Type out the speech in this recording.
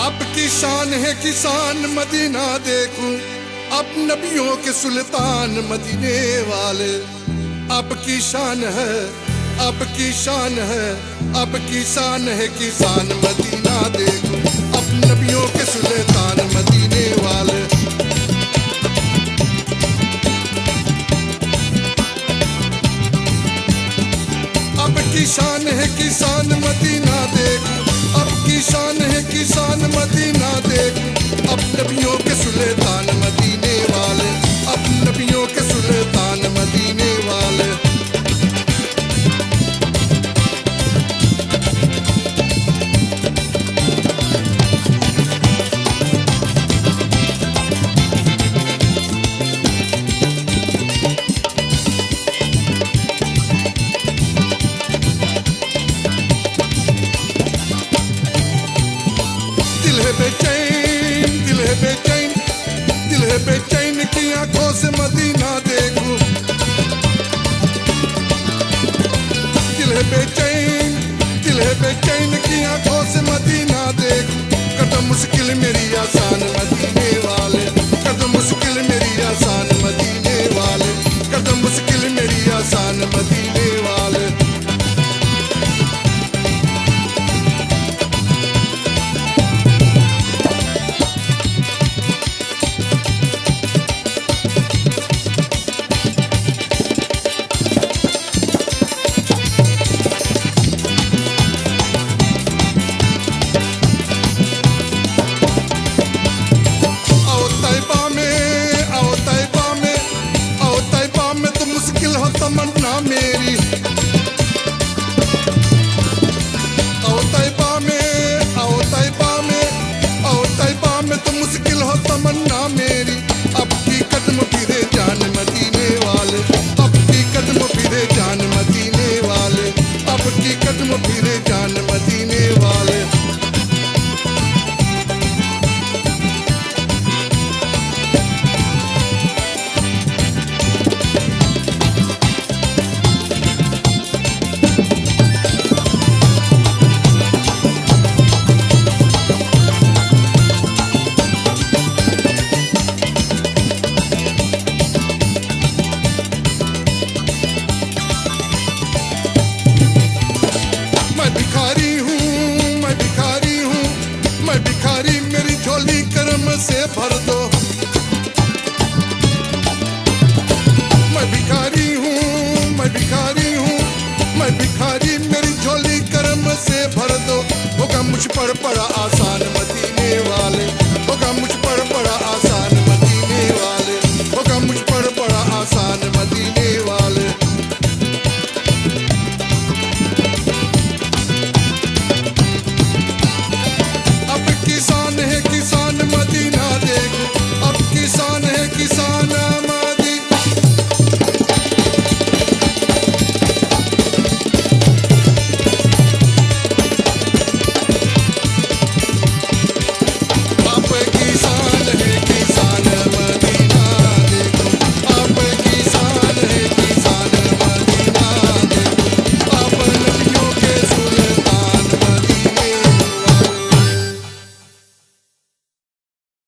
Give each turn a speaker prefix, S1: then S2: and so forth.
S1: अब की शान है किसान मदीना देखूं, अब नबियों के सुल्तान मदीने वाले। अब की शान है, अब की शान है, अब की शान है किसान मदीना देखूं, अब नबियों के सुल्तान मदीने वाले। अब की शान है किसान मदीना देखूं, अब की शान है किसान मदीना देखूं, अब नबियों के सुल्तान मदीने वाले, अब नबियों के सुल्तान मदीने वाले। दिल है बेचैन, दिल है बेचैन, दिल है बेचैन की आंखों से मदीना देखूं। दिल है बेचैन, दिल है बेचैन की आंखों से मदीना देखूं। कदम मुश्किल मेरी आसान मदीने वाले, कदम मुश्किल मेरी आसान मदीने वाले, कदम मुश्किल मेरी आसान मदीने वाले। आओ तैबा में, आओ तैबा में, आओ तैबा में तो मुश्किल हो तमन्ना मेरी। आओ तैबा में, आओ तैबा में, आओ तैबा में तो मुश्किल हो तमन्ना मेरी। अब की कदम फिरे जान मदीने वाले, अब की कदम फिरे जान मदीने वाले, अब की कदम फिरे जान मदीने वाले। मैं भिखारी हूँ, मैं भिखारी हूँ, मैं भिखारी, मेरी झोली कर्म से भर दो। मैं भिखारी हूँ, मैं भिखारी हूँ, मैं भिखारी, मेरी झोली कर्म से भर दो। होगा मुझ पर बड़ा आसान